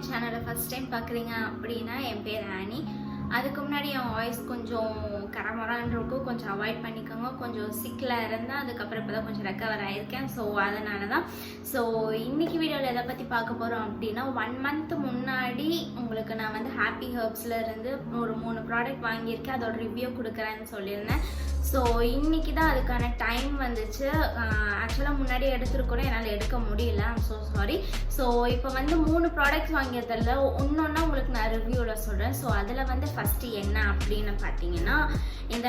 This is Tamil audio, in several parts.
என் சேனலை ஃபர்ஸ்ட் டைம் பார்க்குறீங்க அப்படின்னா என் பேர் ஆனி. அதுக்கு முன்னாடி என் வாய்ஸ் கொஞ்சம் கரமரான்னு இருக்கும், கொஞ்சம் அவாய்ட் பண்ணிக்கோங்க. கொஞ்சம் சிக்கில் இருந்தேன், அதுக்கப்புறம் இப்போ தான் கொஞ்சம் ரெக்கவர் ஆகியிருக்கேன். ஸோ அதனால தான். ஸோ இன்றைக்கி வீடியோவில் எதை பற்றி பார்க்க போகிறோம் அப்படின்னா, 1 month முன்னாடி உங்களுக்கு நான் வந்து ஹாப்பி ஹெர்ப்ஸில் இருந்து ஒரு 3 ப்ராடக்ட் வாங்கியிருக்கேன், அதோட ரிவ்யூ கொடுக்குறேன்னு சொல்லியிருந்தேன். ஸோ இன்றைக்கி தான் அதுக்கான டைம் வந்துச்சு. ஆக்சுவலாக முன்னாடி எடுத்துருக்கூட என்னால் எடுக்க முடியல, ஐம் ஸோ சாரி. ஸோ இப்போ வந்து 3 ப்ராடக்ட்ஸ் வாங்கியதில் ஒன்று உங்களுக்கு நான் ரிவ்யூவில் சொல்கிறேன். ஸோ அதில் வந்து ஃபஸ்ட்டு என்ன அப்படின்னு பார்த்தீங்கன்னா, இந்த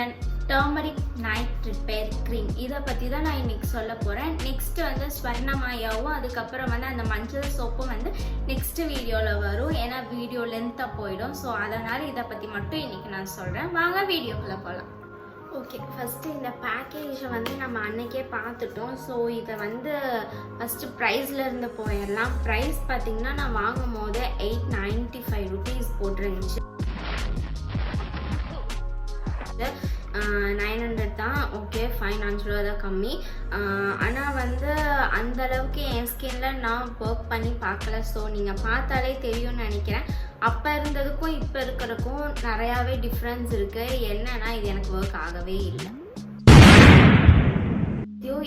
டர்மரிக் நைட் ரிப்பேர் க்ரீம், இதை பற்றி தான் நான் இன்றைக்கி சொல்ல போகிறேன். நெக்ஸ்ட்டு வந்து ஸ்வர்ணமாயாவும் அதுக்கப்புறம் வந்து அந்த மஞ்சள் சோப்பும் வந்து நெக்ஸ்ட்டு வீடியோவில் வரும், ஏன்னா வீடியோ லென்த்தாக போயிடும். ஸோ அதனால் இதை பற்றி மட்டும் இன்றைக்கி நான் சொல்கிறேன். வாங்க வீடியோக்குள்ளே போகலாம். ஓகே, ஃபஸ்ட்டு இந்த பேக்கேஜை வந்து நம்ம அன்றைக்கே பார்த்துட்டோம். ஸோ இதை வந்து ஃபஸ்ட்டு ப்ரைஸ்லேருந்து போயிடலாம். ப்ரைஸ் பார்த்திங்கன்னா நான் வாங்கும் போது 895 rupees போட்டிருந்துச்சு. 900 தான். ஓகே ஃபைன், 5 ரூபா தான் கம்மி. ஆனால் வந்து அந்தளவுக்கு என் ஸ்கின்ல நான் ஒர்க் பண்ணி பார்க்கல. ஸோ நீங்கள் பார்த்தாலே தெரியும்னு நினைக்கிறேன். அப்போ இருந்ததுக்கும் இப்போ இருக்கிறதுக்கும் நிறையாவே டிஃப்ரென்ஸ் இருக்குது. என்னன்னா இது எனக்கு ஒர்க் ஆகவே இல்லை.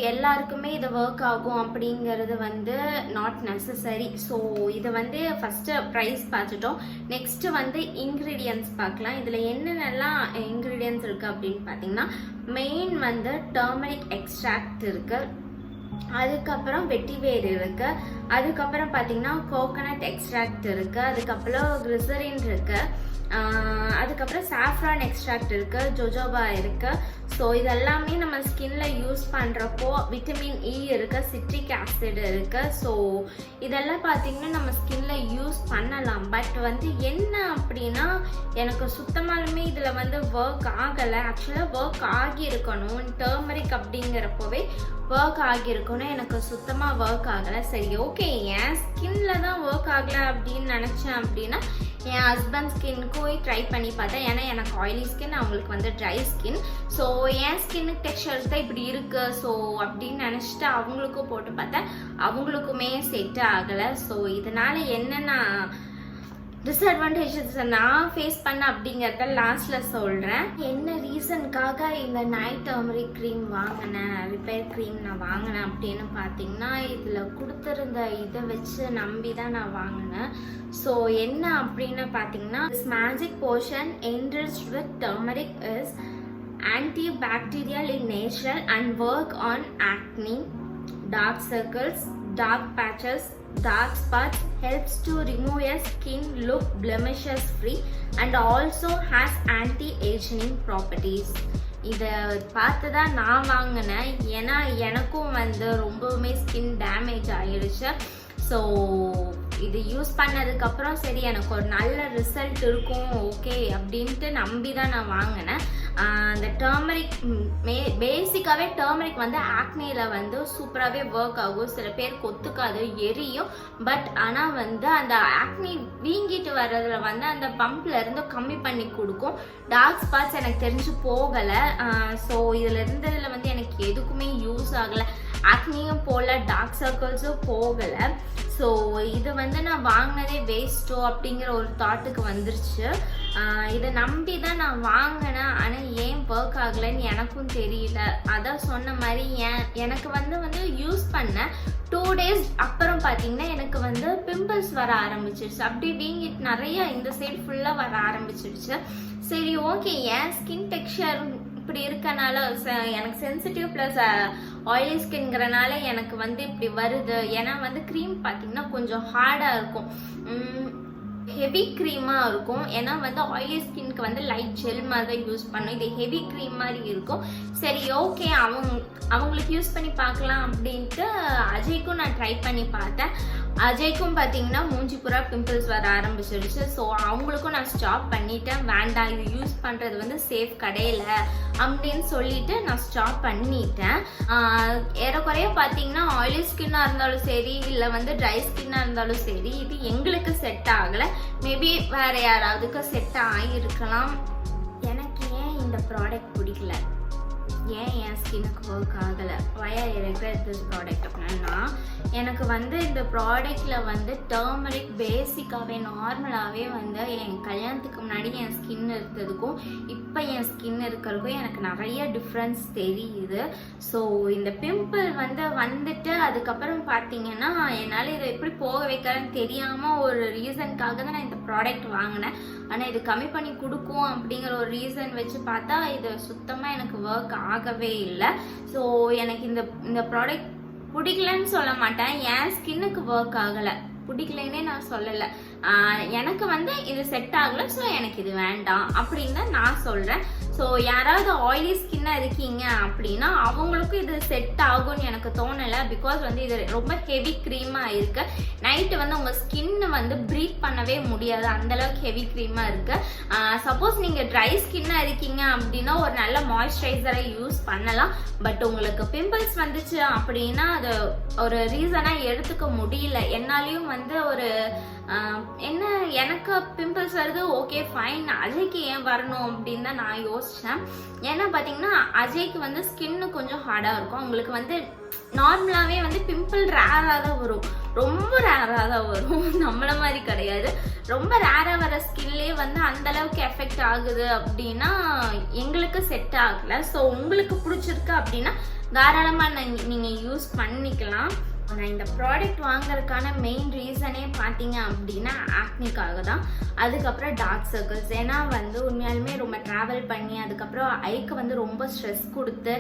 எல்லாருக்குமே இது ஒர்க் ஆகும் அப்படிங்கிறது வந்து நாட் நெசசரி. ஸோ இது வந்து ஃபஸ்ட்டு ப்ரைஸ் பார்த்துட்டோம். நெக்ஸ்ட்டு வந்து இன்க்ரீடியன்ட்ஸ் பார்க்கலாம். இதில் என்னென்னலாம் இன்க்ரீடியன்ட்ஸ் இருக்குது அப்படின்னு பார்த்தீங்கன்னா, மெயின் வந்து டர்மரிக் எக்ஸ்ட்ராக்ட் இருக்குது, அதுக்கப்புறம் வெட்டிவேர் இருக்குது, அதுக்கப்புறம் பார்த்தீங்கன்னா கோகனட் எக்ஸ்ட்ராக்ட் இருக்குது, அதுக்கப்புறம் கிளிசரின் இருக்குது, அதுக்கப்புறம் சாஃப்ரான் எக்ஸ்ட்ராக்ட் இருக்குது, ஜோஜோபா இருக்குது. ஸோ இதெல்லாமே நம்ம ஸ்கின்ல யூஸ் பண்ணுறப்போ விட்டமின் இ இருக்குது, சிட்ரிக் ஆசிட் இருக்குது. ஸோ இதெல்லாம் பார்த்திங்கன்னா நம்ம ஸ்கின்ல யூஸ் பண்ணலாம். பட் வந்து என்ன அப்படின்னா, எனக்கு சுத்தமாலுமே இதில் வந்து ஒர்க் ஆகலை. ஆக்சுவலாக ஒர்க் ஆகியிருக்கணும், டர்மரிக் அப்படிங்கிறப்போவே ஒர்க் ஆகியிருக்கணும். எனக்கு சுத்தமாக ஒர்க் ஆகலை. சரி ஓகே, என் ஸ்கின்ல தான் ஒர்க் ஆகலை அப்படின்னு நினச்சேன் அப்படின்னா, என் ஹஸ்பண்ட் ஸ்கின்னுக்கும் ட்ரை பண்ணி பார்த்தேன். ஏன்னா எனக்கு ஆயிலி ஸ்கின், அவங்களுக்கு வந்து ட்ரை ஸ்கின். ஸோ என் ஸ்கின்னுக்கு டெக்ஸ்சர் தான் இப்படி இருக்குது. ஸோ அப்படின்னு நினச்சிட்டு அவங்களுக்கும் போட்டு பார்த்தேன், அவங்களுக்குமே செட் ஆகலை. ஸோ இதனால் என்னென்ன டிஸ்அட்வான்டேஜஸ் நான் ஃபேஸ் பண்ண அப்படிங்கிறத லாஸ்ட்டில் சொல்கிறேன். என்ன ரீசனுக்காக இந்த நைட் டர்மரிக் க்ரீம் வாங்கினேன், ரிப்பேர் க்ரீம் நான் வாங்கினேன் அப்படின்னு பார்த்தீங்கன்னா, இதில் கொடுத்துருந்த இதை வச்சு நம்பி தான் நான் வாங்கினேன். ஸோ என்ன அப்படின்னு பார்த்தீங்கன்னா, this magic portion enriched with turmeric is antibacterial in nature and work on acne, dark circles, dark patches, dark spots, helps to remove your skin look blemishes free and also has anti-aging properties. இதை பார்த்து தான் நான் வாங்கினேன். ஏன்னா எனக்கும் வந்து ரொம்பவுமே ஸ்கின் டேமேஜ் ஆகிடுச்சு. ஸோ இது யூஸ் பண்ணதுக்கப்புறம் சரி எனக்கு ஒரு நல்ல ரிசல்ட் இருக்கும் ஓகே அப்படின்ட்டு நம்பி தான் நான் வாங்கினேன். அந்த டர்மரிக் பேசிக்காகவே டர்மரிக் வந்து ஆக்னேயில் வந்து சூப்பராகவே ஒர்க் ஆகும். சில பேருக்கு ஒத்துக்காது, எரியும். பட் ஆனால் வந்து அந்த ஆக்னி வீங்கிட்டு வர்றதுல வந்து அந்த பம்பில் இருந்து கம்மி பண்ணி கொடுக்கும். டார்க் ஸ்பாட்ஸ் எனக்கு தெரிஞ்சு போகலை. ஸோ இதில் இருந்ததில் வந்து எனக்கு எதுக்குமே யூஸ் ஆகலை. ஆக்னியும் போகல, டார்க் சர்க்கிள்ஸும் போகலை. ஸோ இது வந்து நான் வாங்கினதே வேஸ்ட்டோ அப்படிங்கிற ஒரு தாட்டுக்கு வந்துருச்சு. இதை நம்பி தான் நான் வாங்கினேன். ஆனால் ஏன் ஒர்க் ஆகலைன்னு எனக்கும் தெரியல. அதான் சொன்ன மாதிரி எனக்கு வந்து யூஸ் பண்ணேன் 2 days அப்புறம் பார்த்தீங்கன்னா எனக்கு வந்து பிம்பிள்ஸ் வர ஆரம்பிச்சிருச்சு. அப்படி வீங்கிட்டு நிறைய இந்த சைடு ஃபுல்லாக வர ஆரம்பிச்சிருச்சு. சரி ஓகே, என் ஸ்கின் டெக்ஸ்சர் இப்படி இருக்கனால எனக்கு சென்சிட்டிவ் ப்ளஸ் ஆயிலி ஸ்கின்ங்கிறனால எனக்கு வந்து இப்படி வருது. ஏன்னா வந்து க்ரீம் பார்த்தீங்கன்னா கொஞ்சம் ஹார்டாக இருக்கும், ஹெவி க்ரீமாக இருக்கும். ஏன்னா வந்து ஆயிலி ஸ்கின்க்கு வந்து லைட் ஜெல் மாதிரி தான் யூஸ் பண்ணும், இது ஹெவி க்ரீம் மாதிரி இருக்கும். சரி ஓகே, அவங்களுக்கு யூஸ் பண்ணி பார்க்கலாம் அப்படின்ட்டு அஜய்க்கும் நான் ட்ரை பண்ணி பார்த்தேன். அஜய்க்கும் பார்த்தீங்கன்னா மூஞ்சி பூரா பிம்பிள்ஸ் வர ஆரம்பிச்சிடுச்சு. ஸோ அவங்களுக்கும் நான் ஸ்டாப் பண்ணிட்டேன். வேண்டாம், இது யூஸ் பண்ணுறது வந்து சேஃப் கிடையாது அப்படின்னு சொல்லிட்டு நான் ஸ்டாப் பண்ணிட்டேன். ஏறக்குறைய பார்த்தீங்கன்னா ஆயிலி ஸ்கின்னாக இருந்தாலும் சரி, இல்லை வந்து ட்ரை ஸ்கின்னாக இருந்தாலும் சரி, இது எங்களுக்கு செட் ஆகலை. மேபி வேறு யாராவதுக்கு செட் ஆகியிருக்கலாம். எனக்கு ஏன் இந்த ப்ராடக்ட் பிடிக்கல ஏன் என் ஸ்கின்னுக்கு ஒர்க் ஆகலை, why I regret this product அப்படின்னா, எனக்கு வந்து இந்த ப்ராடக்டில் வந்து டர்மரிக் பேசிக்காகவே நார்மலாகவே வந்து என் கல்யாணத்துக்கு முன்னாடி என் ஸ்கின் இருந்ததுக்கும் இப்போ என் ஸ்கின் இருக்கிறதுக்கும் எனக்கு நிறைய டிஃப்ரென்ஸ் தெரியுது. ஸோ இந்த பிம்பிள் வந்துட்டு அதுக்கப்புறம் பார்த்தீங்கன்னா என்னால் இதை எப்படி போக வைக்கிறேன்னு தெரியாமல் ஒரு ரீசனுக்காக தான் நான் இந்த ப்ராடக்ட் வாங்கினேன். ஆனால் இது கம்மி பண்ணி கொடுக்கும் அப்படிங்கிற ஒரு ரீசன் வச்சு பார்த்தா இது சுத்தமாக எனக்கு ஒர்க் ஆகவே இல்லை. ஸோ எனக்கு இந்த ப்ராடக்ட் பிடிக்கலன்னு சொல்ல மாட்டேன், என் ஸ்கின்னுக்கு ஒர்க் ஆகலை, பிடிக்கலன்னே நான் சொல்லலை. எனக்கு வந்து இது செட் ஆகலை, ஸோ எனக்கு இது வேண்டாம் அப்படின்னு தான் நான் சொல்கிறேன். ஸோ யாராவது ஆயிலி ஸ்கின்னாக இருக்கீங்க அப்படின்னா அவங்களுக்கும் இது செட் ஆகும்னு எனக்கு தோணலை. பிகாஸ் வந்து இது ரொம்ப ஹெவி க்ரீமாக இருக்குது. நைட்டு வந்து உங்கள் ஸ்கின்னை வந்து ப்ரீத் பண்ணவே முடியாது, அந்தளவுக்கு ஹெவி க்ரீமாக இருக்குது. சப்போஸ் நீங்கள் ட்ரை ஸ்கின்னாக இருக்கீங்க அப்படின்னா ஒரு நல்ல மாய்ஸ்சரைசரை யூஸ் பண்ணலாம். பட் உங்களுக்கு பிம்பிள்ஸ் வந்துச்சு அப்படின்னா அது ஒரு ரீசனாக எடுத்துக்க முடியல. என்னாலையும் வந்து ஒரு என்ன எனக்கு பிம்பிள்ஸ் வருது, ஓகே ஃபைன், அஜய்க்கு ஏன் வரணும் அப்படின்னு தான் நான் யோசித்தேன். ஏன்னா பார்த்தீங்கன்னா அஜய்க்கு வந்து ஸ்கின்னு கொஞ்சம் ஹார்டாக இருக்கும். உங்களுக்கு வந்து நார்மலாகவே வந்து பிம்பிள் ரேராக தான் வரும், ரொம்ப ரேராக தான் வரும், நம்மள மாதிரி கிடையாது. ரொம்ப ரேராக வர ஸ்கின்லேயே வந்து அந்தளவுக்கு எஃபெக்ட் ஆகுது அப்படின்னா எங்களுக்கு செட் ஆகலை. ஸோ உங்களுக்கு பிடிச்சிருக்கு அப்படின்னா தாராளமாக நீங்கள் யூஸ் பண்ணிக்கலாம். நான் இந்த ப்ராடக்ட் வாங்குறதுக்கான மெயின் ரீசனே பார்த்தீங்க அப்படின்னா ஆக்னிக்காக தான். அதுக்கப்புறம் டார்க் சர்க்கிள்ஸ். ஏன்னா வந்து உண்மையாலுமே ரொம்ப ட்ராவல் பண்ணி அதுக்கப்புறம் ஐக்கு வந்து ரொம்ப ஸ்ட்ரெஸ் கொடுத்து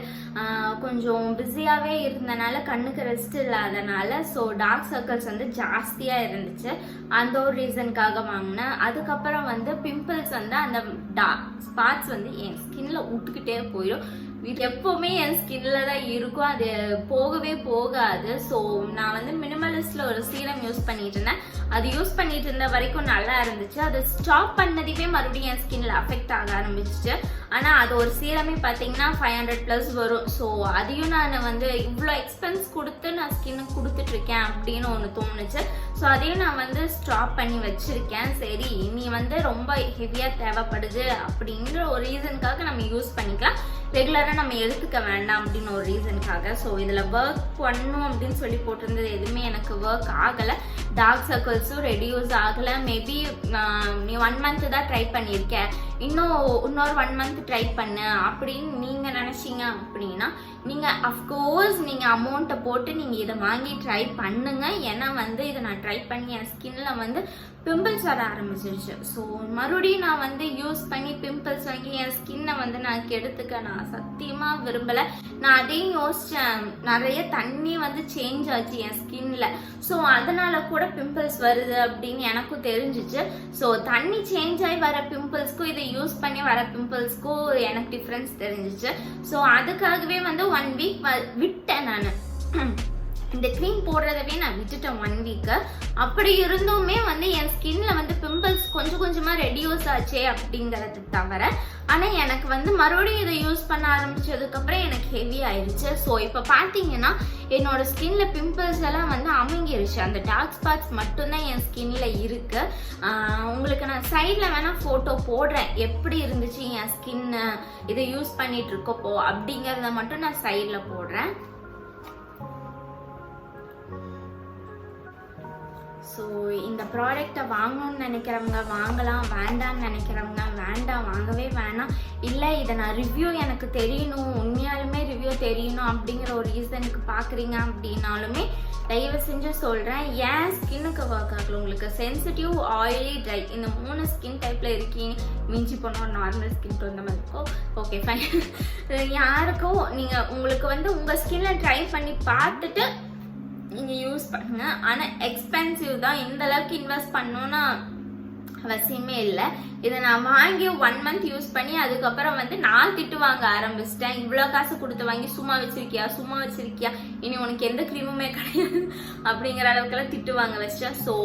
கொஞ்சம் பிஸியாகவே இருந்தனால கண்ணுக்கு ரெஸ்ட் இல்லாதனால ஸோ டார்க் சர்க்கிள்ஸ் வந்து ஜாஸ்தியாக இருந்துச்சு. அந்த ஒரு ரீசனுக்காக வாங்கினேன். அதுக்கப்புறம் வந்து பிம்பிள்ஸ் வந்து அந்த ஸ்பாட்ஸ் வந்து என் ஸ்கின்ல விட்டுக்கிட்டே போயிடும். இது எப்போவுமே என் ஸ்கின்ல தான் இருக்கும், அது போகவே போகாது. ஸோ நான் வந்து மினிமலிஸ்ட்ல ஒரு சீரம் யூஸ் பண்ணிட்டு இருந்தேன். அது யூஸ் பண்ணிட்டு இருந்த வரைக்கும் நல்லா இருந்துச்சு. அது ஸ்டாப் பண்ணதுவே மறுபடியும் என் ஸ்கின்ல அஃபெக்ட் ஆக ஆரம்பிச்சிச்சு. ஆனால் அது ஒரு சீரமே பார்த்தீங்கன்னா 500+ வரும். ஸோ அதையும் நான் வந்து இவ்வளோ எக்ஸ்பென்ஸ் கொடுத்து நான் ஸ்கின்னுக்கு கொடுத்துட்டு இருக்கேன் அப்படின்னு ஒன்று தோணுச்சு. ஸோ அதையும் நான் வந்து ஸ்டாப் பண்ணி வச்சிருக்கேன். சரி இனி வந்து ரொம்ப ஹெவியாக தேவைப்படுது அப்படிங்கிற ஒரு ரீசனுக்காக நம்ம யூஸ் பண்ணிக்கலாம், ரெகுலராக நம்ம எடுத்துக்க வேண்டாம் அப்படின்னு ஒரு ரீசனுக்காக. ஸோ இதில் ஒர்க் பண்ணும் அப்படின்னு சொல்லி போட்டிருந்தது எதுவுமே எனக்கு ஒர்க் ஆகலை. டார்க் சர்க்கிள்ஸும் ரெடியூஸ் ஆகலை. மேபி நீ 1 month தான் ட்ரை பண்ணியிருக்கேன், இன்னொரு 1 month ட்ரை பண்ணு அப்படின்னு நீங்கள் நினச்சிங்க அப்படின்னா நீங்கள் அஃப்கோர்ஸ் நீங்கள் அமௌண்ட்டை போட்டு நீங்கள் இதை வாங்கி ட்ரை பண்ணுங்க. ஏன்னா வந்து இதை நான் ட்ரை பண்ணி என் ஸ்கின்ல வந்து பிம்பிள்ஸ் வர ஆரம்பிச்சிருச்சு. ஸோ மறுபடியும் நான் வந்து யூஸ் பண்ணி பிம்பிள்ஸ் வாங்கி என் ஸ்கின்னை வந்து நான் கெடுத்துக்க நான் சத்தியமாக விரும்பலை. நான் அதையும் யோசித்தேன், நிறைய தண்ணி வந்து சேஞ்ச் ஆச்சு என் ஸ்கின்ல. ஸோ அதனால கூட பிம்பிள்ஸ் வருது அப்படின்னு எனக்கும் தெரிஞ்சிச்சு. ஸோ தண்ணி சேஞ்ச் ஆகி வர பிம்பிள்ஸ்க்கும் இதை யூஸ் பண்ணி வர பிம்பிள்ஸ்க்கும் எனக்கு டிஃப்ரென்ஸ் தெரிஞ்சிச்சு. ஸோ அதுக்காகவே வந்து 1 week விட்டேன் நான். இந்த க்ரீம் போடுறதவே நான் விட்டுட்டேன் 1 week. அப்படி இருந்துமே வந்து என் ஸ்கின்ல வந்து பிம்பிள்ஸ் கொஞ்சம் கொஞ்சமாக ரெடியூஸ் ஆச்சே அப்படிங்கிறது தவிர, ஆனால் எனக்கு வந்து மறுபடியும் இதை யூஸ் பண்ண ஆரம்பிச்சதுக்கப்புறம் எனக்கு ஹெவி ஆயிடுச்சு. ஸோ இப்போ பார்த்தீங்கன்னா என்னோட ஸ்கின்ல பிம்பிள்ஸ் எல்லாம் வந்து அமுங்கிருச்சு. அந்த டார்க் ஸ்பாட்ஸ் மட்டும்தான் என் ஸ்கின்ல இருக்கு. உங்களுக்கு நான் சைடில் வேணால் ஃபோட்டோ போடுறேன், எப்படி இருந்துச்சு என் ஸ்கின்னு இதை யூஸ் பண்ணிட்டு இருக்கப்போ அப்படிங்கிறத மட்டும் நான் சைடில் போடுறேன். ஸோ இந்த ப்ராடக்டை வாங்கணும்னு நினைக்கிறவங்க வாங்கலாம், வேண்டாம்னு நினைக்கிறவங்க வேண்டாம், வாங்கவே வேணாம். இல்லை இதை நான் ரிவ்யூ எனக்கு தெரியணும், உண்மையாலுமே ரிவ்யூ தெரியணும் அப்படிங்கிற ஒரு ரீசனுக்கு பார்க்குறீங்க அப்படின்னாலுமே தயவு செஞ்சு சொல்கிறேன், ஏன் ஸ்கின்னுக்கு ஒர்க் ஆகல. உங்களுக்கு சென்சிட்டிவ், ஆயிலி, ட்ரை இந்த 3 ஸ்கின் டைப்பில் இருக்கீங்க. மிஞ்சி போனோம் நார்மல் ஸ்கின் டோன் மாதிரி இருக்கோ, ஓகே ஃபைன். யாருக்கும் நீங்கள் உங்களுக்கு வந்து உங்கள் ஸ்கின்ல ட்ரை பண்ணி பார்த்துட்டு நீங்கள் யூஸ் பண்ணுங்க. ஆனால் எக்ஸ்பென்சிவ் தான், இந்த அளவுக்கு இன்வெஸ்ட் பண்ணணும்னா அவசியமே இல்லை. இதை நான் வாங்கி 1 month யூஸ் பண்ணி அதுக்கப்புறம் வந்து நான் திட்டு வாங்க ஆரம்பிச்சிட்டேன். இவ்வளோ காசு கொடுத்து வாங்கி சும்மா வச்சிருக்கியா, இனி உனக்கு எந்த க்ரீமுமே கிடையாது அப்படிங்கிற அளவுக்குலாம் திட்டு வாங்க வச்சிட்டேன். ஸோ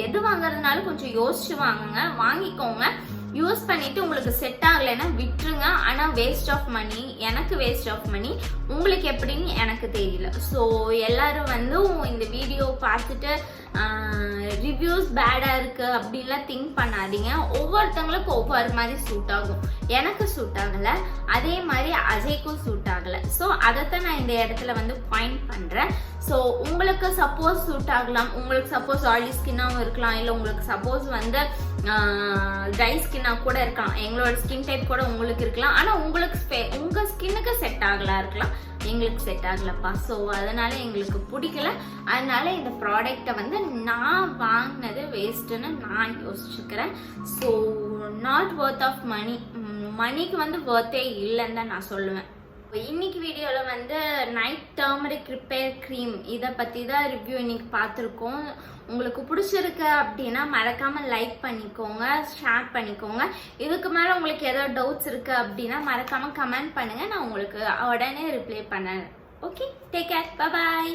எது வாங்குறதுனாலும் கொஞ்சம் யோசிச்சு வாங்குங்க, வாங்கிக்கோங்க. யூஸ் பண்ணிட்டு உங்களுக்கு செட் ஆகலைன்னா விட்டுருங்க. ஆனால் வேஸ்ட் ஆஃப் மணி, எனக்கு வேஸ்ட் ஆஃப் மணி, உங்களுக்கு எப்படின்னு எனக்கு தெரியல. ஸோ எல்லாரும் வந்து இந்த வீடியோ பார்த்துட்டு ரிவ்யூஸ் பேடா இருக்கு அப்படின்லாம் திங்க் பண்ணாதீங்க. ஒவ்வொருத்தவங்களுக்கும் ஒவ்வொரு மாதிரி சூட் ஆகும். எனக்கு சூட் ஆகல, அதே மாதிரி அஜய்க்கும் சூட் ஆகல. ஸோ அதைத்தான் நான் இந்த இடத்துல வந்து பாயிண்ட் பண்றேன். ஸோ உங்களுக்கு சப்போஸ் சூட் ஆகலாம், உங்களுக்கு சப்போஸ் ஆயிலி ஸ்கின்னாகவும் இருக்கலாம், இல்லை உங்களுக்கு சப்போஸ் வந்து ட்ரை ஸ்கின்னாக கூட இருக்கலாம், எங்களோட ஸ்கின் டைப் கூட உங்களுக்கு இருக்கலாம். ஆனால் உங்களுக்கு உங்கள் ஸ்கின்னுக்கு செட் ஆகலாம் இருக்கலாம், எங்களுக்கு செட் ஆகலப்பா. ஸோ அதனால எங்களுக்கு பிடிக்கல. அதனால இந்த ப்ராடக்டை வந்து நான் வாங்கினது வேஸ்ட்டுன்னு நான் யோசிச்சுக்கிறேன். ஸோ நாட் ஒர்த் ஆஃப் மணிக்கு வந்து ஒர்த்தே இல்லைன்னு தான் நான் சொல்லுவேன். இன்னைக்கு வீடியோவில் வந்து நைட் டர்மரிக் ரிப்பேர் க்ரீம் இதை பற்றி தான் ரிவ்யூ இன்னைக்கு பார்த்துருக்கோம். உங்களுக்கு பிடிச்சிருக்கு அப்படின்னா மறக்காமல் லைக் பண்ணிக்கோங்க, ஷேர் பண்ணிக்கோங்க. இதுக்கு மேலே உங்களுக்கு ஏதாவது டவுட்ஸ் இருக்குது அப்படின்னா மறக்காமல் கமெண்ட் பண்ணுங்கள், நான் உங்களுக்கு உடனே ரிப்ளை பண்ணேன். ஓகே, டேக் கேர், பாய்.